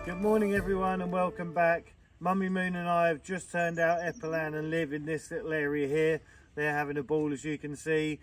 Good morning everyone and welcome back. Mummy Moon and I have just turned out Eppelan and live in this little area here. They're having a ball, as you can see.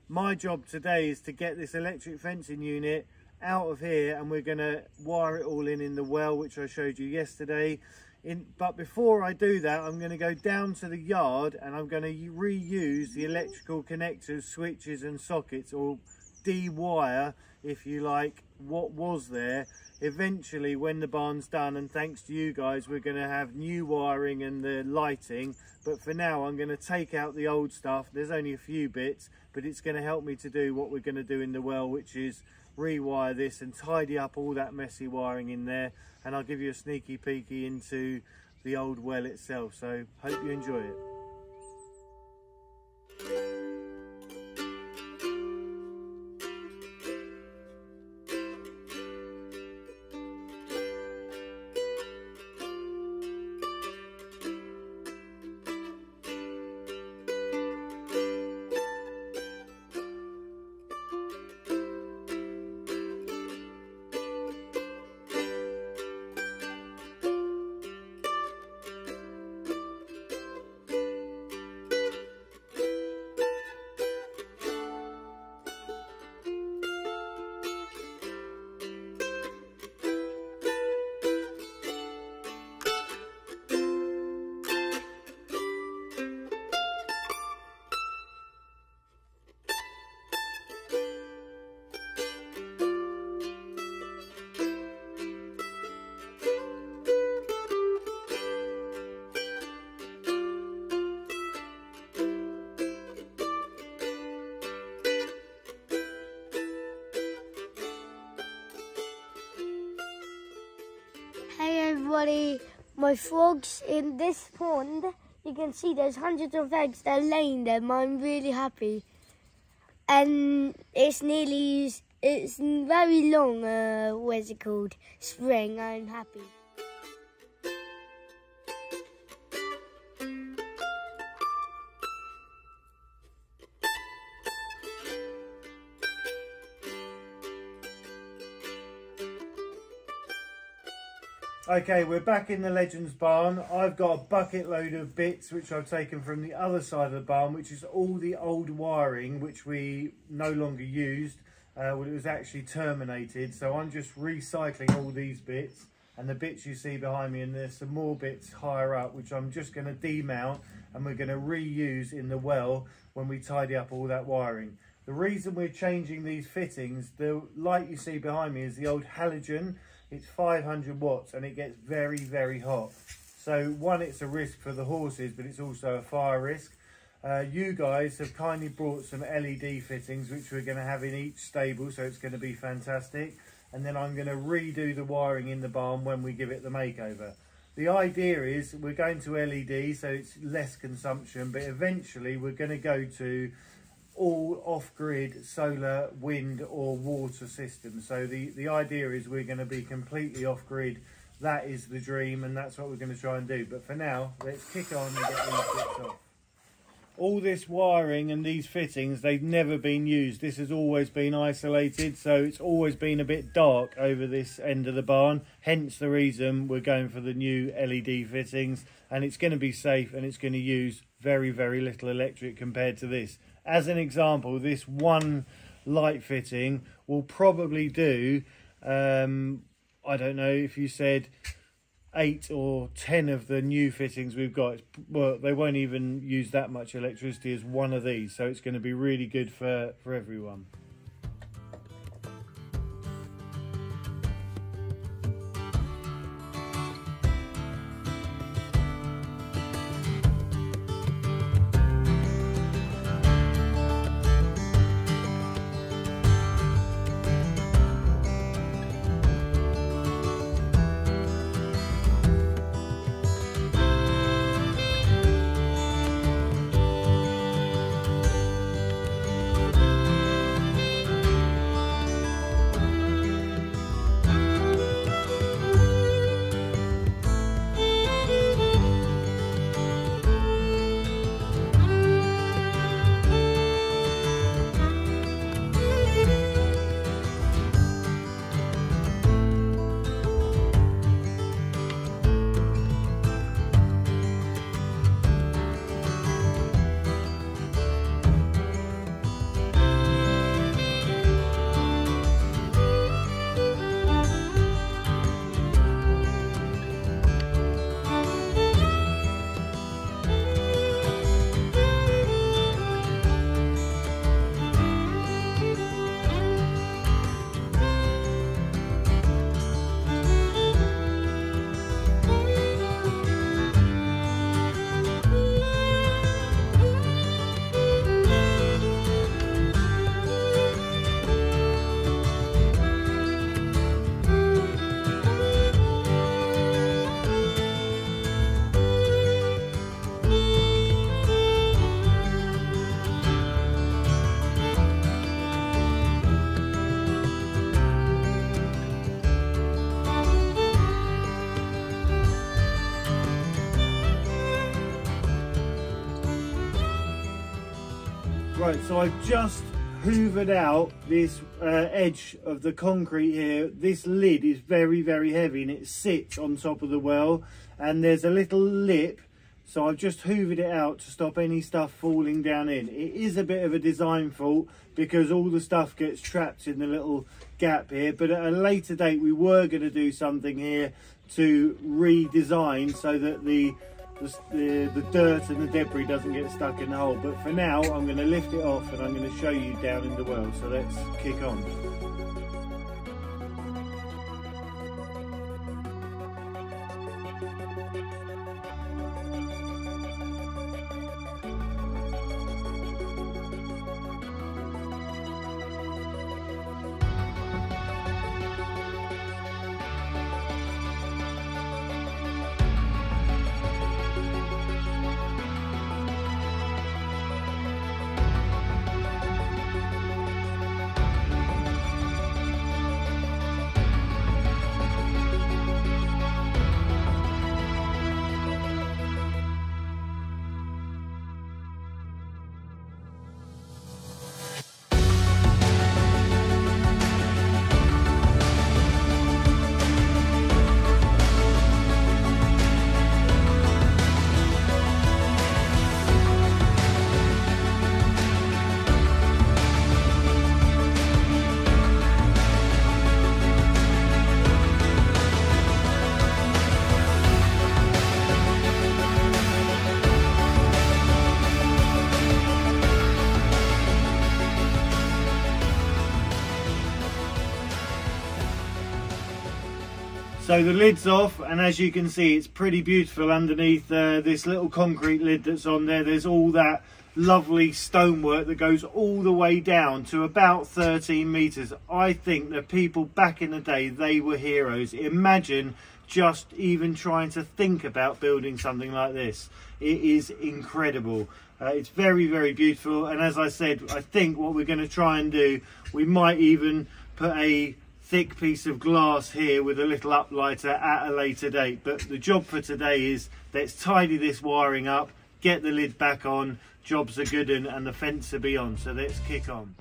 My job today is to get this electric fencing unit out of here, and we're going to wire it all in the well, which I showed you yesterday. But before I do that, I'm going to go down to the yard and I'm going to reuse the electrical connectors, switches and sockets, or de-wire, if you like, what was there. Eventually when the barn's done, and thanks to you guys, we're going to have new wiring and the lighting. But for now I'm going to take out the old stuff. There's only a few bits, but it's going to help me to do what we're going to do in the well, which is rewire this and tidy up all that messy wiring in there. And I'll give you a sneaky peeky into the old well itself, so hope you enjoy it. Hey everybody, my frogs in this pond, you can see there's hundreds of eggs that are laying there. I'm really happy. And it's very long, what's it called, spring. I'm happy. Okay, we're back in the Legends barn. I've got a bucket load of bits which I've taken from the other side of the barn, which is all the old wiring which we no longer used. Well, it was actually terminated, so I'm just recycling all these bits and the bits you see behind me, and there's some more bits higher up which I'm just going to demount and we're going to reuse in the well when we tidy up all that wiring. The reason we're changing these fittings, the light you see behind me is the old halogen. It's 500 watts and it gets very, very hot. So one, it's a risk for the horses, but it's also a fire risk. You guys have kindly brought some LED fittings, which we're going to have in each stable, so it's going to be fantastic. And then I'm going to redo the wiring in the barn when we give it the makeover. The idea is we're going to LED, so it's less consumption, but eventually we're going to go to all off-grid solar, wind or water systems. So the idea is we're going to be completely off-grid. That is the dream, and that's what we're going to try and do. But for now, let's kick on and get these bits off. All this wiring and these fittings, they've never been used. This has always been isolated, so it's always been a bit dark over this end of the barn. Hence the reason we're going for the new LED fittings, and it's going to be safe and it's going to use very, very little electric compared to this. As an example, this one light fitting will probably do, I don't know, if you said 8 or 10 of the new fittings we've got, well, they won't even use that much electricity as one of these, so it's going to be really good for everyone. Right, so I've just hoovered out this edge of the concrete here. This lid is very, very heavy and it sits on top of the well, and there's a little lip, so I've just hoovered it out to stop any stuff falling down in. It is a bit of a design fault because all the stuff gets trapped in the little gap here, but at a later date we were going to do something here to redesign so that the dirt and the debris doesn't get stuck in the hole. But for now I'm going to lift it off and I'm going to show you down in the well, so let's kick on. So the lid's off, and as you can see, it's pretty beautiful underneath this little concrete lid that's on there. There's all that lovely stonework that goes all the way down to about 13 meters. I think the people back in the day, they were heroes. Imagine just even trying to think about building something like this. It is incredible. It's very, very beautiful. And as I said, I think what we're going to try and do, we might even put a thick piece of glass here with a little uplighter at a later date. But the job for today is, let's tidy this wiring up, get the lid back on, jobs are good, and the fence will be on. So let's kick on.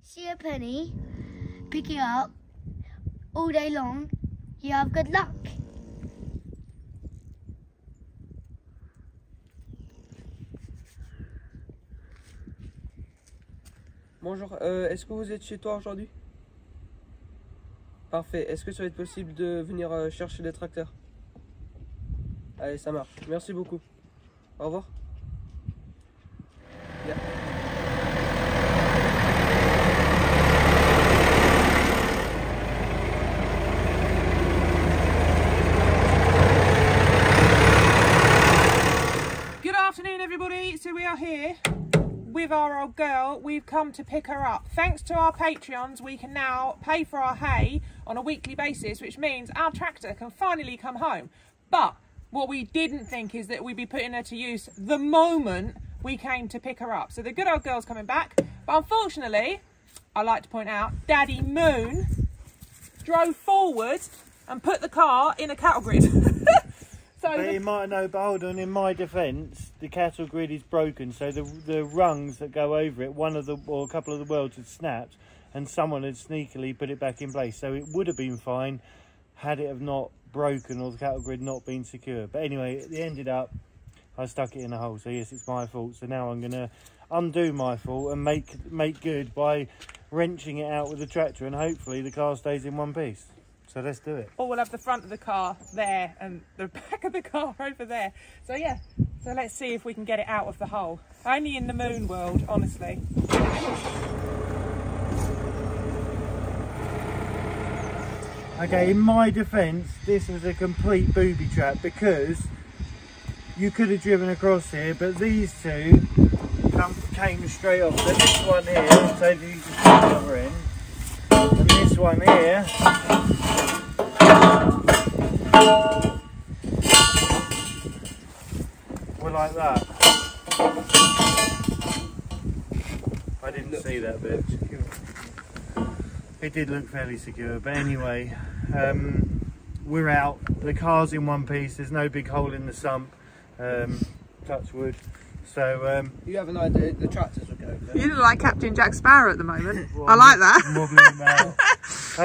See a penny, pick it up all day long, you have good luck. Bonjour, est-ce que vous êtes chez toi aujourd'hui? Parfait, est-ce que ça va être possible de venir chercher les tracteurs? Allez, ça marche, merci beaucoup. Au revoir. Yeah. Good afternoon everybody, so we are here with our old girl. We've come to pick her up. Thanks to our Patreons, we can now pay for our hay on a weekly basis, which means our tractor can finally come home. But what we didn't think is that we'd be putting her to use the moment we came to pick her up. So the good old girl's coming back, but unfortunately, I like to point out, Daddy Moon drove forward and put the car in a cattle grid. But you might know, but hold on, in my defence, the cattle grid is broken, so the rungs that go over it, one of the, or a couple of the welds had snapped, and someone had sneakily put it back in place. So it would have been fine had it have not broken or the cattle grid not been secure. But anyway, it ended up, I stuck it in a hole, so yes, it's my fault. So now I'm going to undo my fault and make good by wrenching it out with the tractor, and hopefully the car stays in one piece. So let's do it. Or we'll have the front of the car there and the back of the car over there. So yeah, so let's see if we can get it out of the hole. Only in the moon world, honestly. Okay, in my defence, this was a complete booby trap, because you could have driven across here, but these two came straight off. So this one here, so if you just put the other end, and this one here, were like that. I didn't see that bit. It did look fairly secure, but anyway, we're out. The car's in one piece. There's no big hole in the sump. Touch wood. So you have an idea the tractors will go there. You look like Captain Jack Sparrow at the moment. I like that. Wobbling about.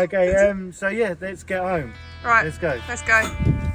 Okay, so yeah, let's get home. Right, let's go. Let's go.